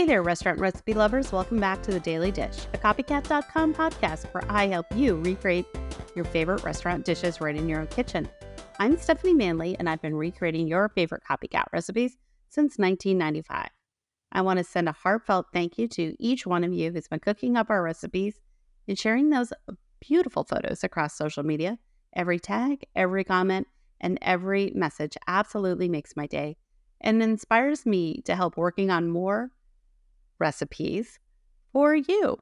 Hey there, restaurant recipe lovers. Welcome back to The Daily Dish, a copycat.com podcast where I help you recreate your favorite restaurant dishes right in your own kitchen. I'm Stephanie Manley, and I've been recreating your favorite copycat recipes since 1995. I want to send a heartfelt thank you to each one of you who's been cooking up our recipes and sharing those beautiful photos across social media. Every tag, every comment, and every message absolutely makes my day and inspires me to help working on more recipes for you.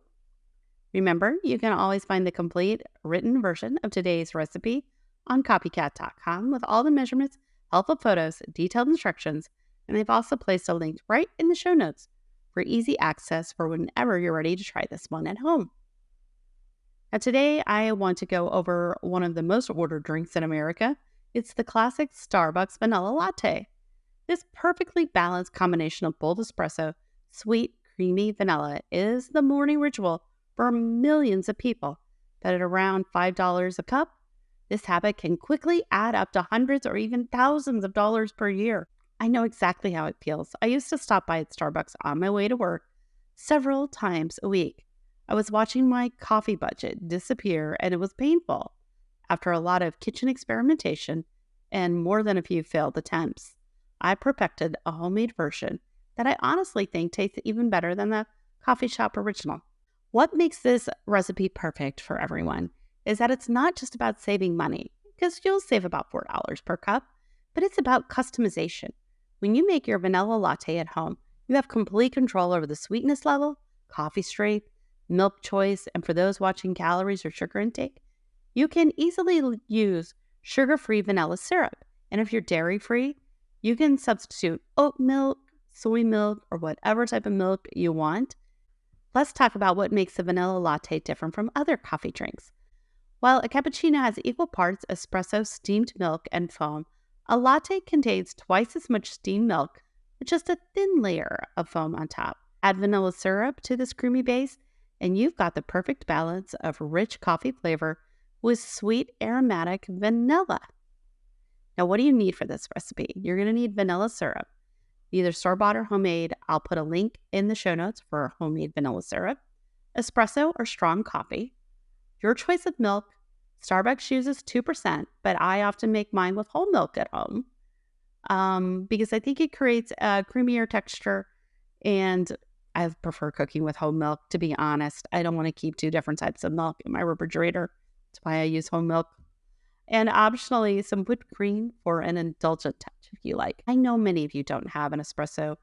Remember, you can always find the complete written version of today's recipe on copycat.com with all the measurements, helpful photos, detailed instructions, and they've also placed a link right in the show notes for easy access for whenever you're ready to try this one at home. Now today, I want to go over one of the most ordered drinks in America. It's the classic Starbucks Vanilla Latte. This perfectly balanced combination of bold espresso, sweet, creamy vanilla is the morning ritual for millions of people. But at around $5 a cup, this habit can quickly add up to hundreds or even thousands of dollars per year. I know exactly how it feels. I used to stop by at Starbucks on my way to work several times a week. I was watching my coffee budget disappear, and it was painful. After a lot of kitchen experimentation and more than a few failed attempts, I perfected a homemade version that I honestly think tastes even better than the coffee shop original. What makes this recipe perfect for everyone is that it's not just about saving money, because you'll save about $4 per cup, but it's about customization. When you make your vanilla latte at home, you have complete control over the sweetness level, coffee strength, milk choice, and for those watching calories or sugar intake, you can easily use sugar-free vanilla syrup. And if you're dairy-free, you can substitute oat milk, soy milk, or whatever type of milk you want. Let's talk about what makes a vanilla latte different from other coffee drinks. While a cappuccino has equal parts espresso, steamed milk, and foam, a latte contains twice as much steamed milk with just a thin layer of foam on top. Add vanilla syrup to this creamy base, and you've got the perfect balance of rich coffee flavor with sweet aromatic vanilla. Now, what do you need for this recipe? You're going to need vanilla syrup, either store-bought or homemade. I'll put a link in the show notes for homemade vanilla syrup, espresso or strong coffee, your choice of milk. Starbucks uses 2%, but I often make mine with whole milk at home because I think it creates a creamier texture, and I prefer cooking with whole milk, to be honest. I don't want to keep two different types of milk in my refrigerator. That's why I use whole milk. And optionally, some whipped cream for an indulgent touch if you like. I know many of you don't have an espresso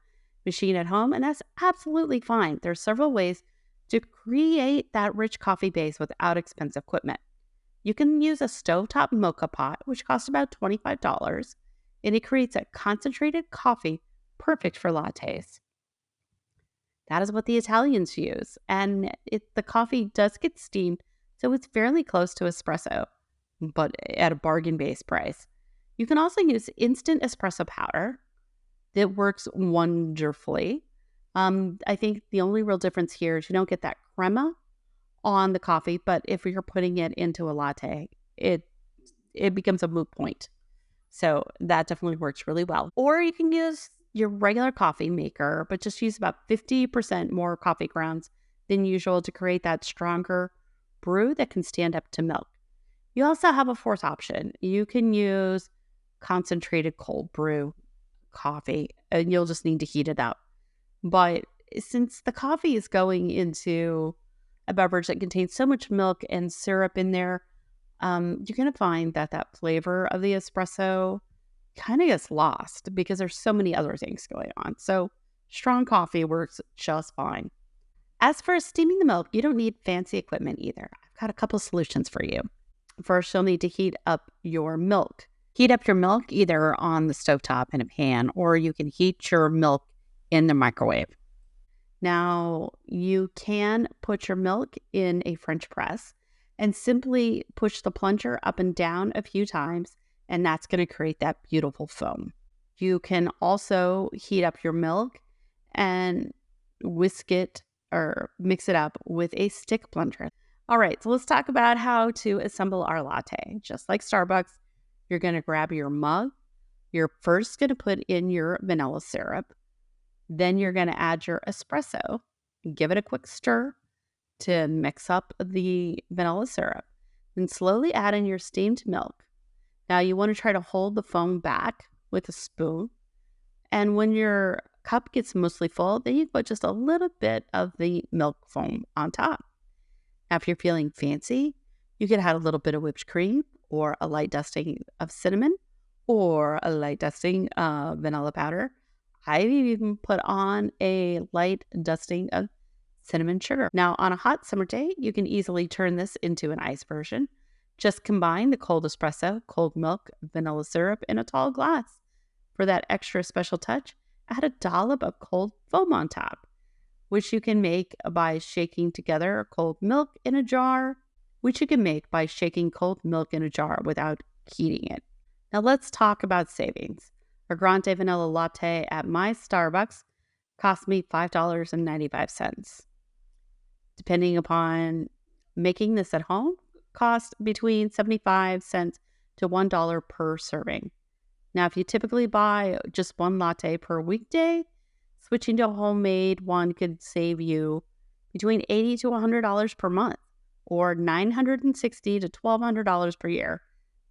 machine at home, and that's absolutely fine. There are several ways to create that rich coffee base without expensive equipment. You can use a stovetop mocha pot, which costs about $25, and it creates a concentrated coffee perfect for lattes. That is what the Italians use, and the coffee does get steamed, so it's fairly close to espresso, but at a bargain-based price. You can also use instant espresso powder that works wonderfully. I think the only real difference here is you don't get that crema on the coffee, but if you're putting it into a latte, it becomes a moot point. So that definitely works really well. Or you can use your regular coffee maker, but just use about 50% more coffee grounds than usual to create that stronger brew that can stand up to milk. You also have a fourth option. You can use concentrated cold brew coffee, and you'll just need to heat it up. But since the coffee is going into a beverage that contains so much milk and syrup in there, you're going to find that flavor of the espresso kind of gets lost because there's so many other things going on. So strong coffee works just fine. As for steaming the milk, you don't need fancy equipment either. I've got a couple solutions for you. First, you'll need to heat up your milk. Heat up your milk either on the stovetop in a pan, or you can heat your milk in the microwave. Now, you can put your milk in a French press and simply push the plunger up and down a few times, and that's going to create that beautiful foam. You can also heat up your milk and whisk it or mix it up with a stick blender. All right, so let's talk about how to assemble our latte. Just like Starbucks, you're going to grab your mug. You're first going to put in your vanilla syrup. Then you're going to add your espresso, give it a quick stir to mix up the vanilla syrup, then slowly add in your steamed milk. Now you want to try to hold the foam back with a spoon. And when your cup gets mostly full, then you put just a little bit of the milk foam on top. Now, if you're feeling fancy, you could add a little bit of whipped cream or a light dusting of cinnamon or a light dusting of vanilla powder. I've even put on a light dusting of cinnamon sugar. Now, on a hot summer day, you can easily turn this into an ice version. Just combine the cold espresso, cold milk, vanilla syrup in a tall glass. For that extra special touch, add a dollop of cold foam on top, which you can make by shaking together cold milk in a jar, without heating it. Now let's talk about savings. A grande vanilla latte at my Starbucks cost me $5.95. Depending upon making this at home, cost between 75 cents to $1 per serving. Now, if you typically buy just one latte per weekday, switching to a homemade one could save you between $80 to $100 per month, or $960 to $1,200 per year.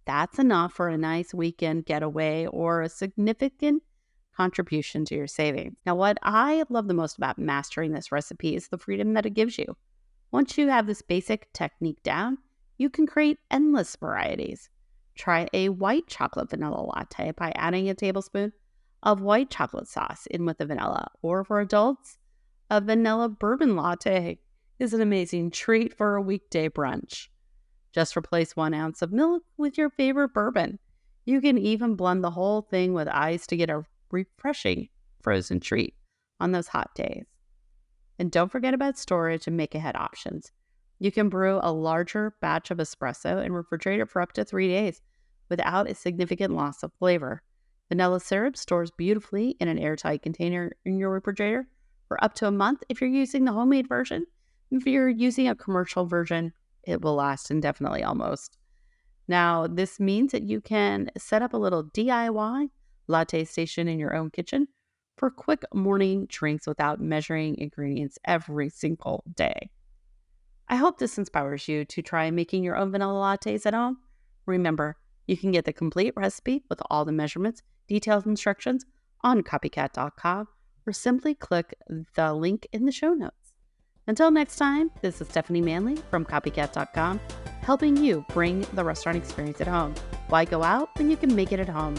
That's enough for a nice weekend getaway or a significant contribution to your savings. Now, what I love the most about mastering this recipe is the freedom that it gives you. Once you have this basic technique down, you can create endless varieties. Try a white chocolate vanilla latte by adding a tablespoon of white chocolate sauce in with the vanilla. Or for adults, a vanilla bourbon latte is an amazing treat for a weekday brunch. Just replace 1 ounce of milk with your favorite bourbon. You can even blend the whole thing with ice to get a refreshing frozen treat on those hot days. And don't forget about storage and make-ahead options. You can brew a larger batch of espresso and refrigerate it for up to 3 days without a significant loss of flavor. Vanilla syrup stores beautifully in an airtight container in your refrigerator for up to a month if you're using the homemade version. If you're using a commercial version, it will last indefinitely almost. Now, this means that you can set up a little DIY latte station in your own kitchen for quick morning drinks without measuring ingredients every single day. I hope this inspires you to try making your own vanilla lattes at home. Remember, you can get the complete recipe with all the measurements, detailed instructions on copycat.com, or simply click the link in the show notes. Until next time, this is Stephanie Manley from copycat.com, helping you bring the restaurant experience at home. Why go out when you can make it at home?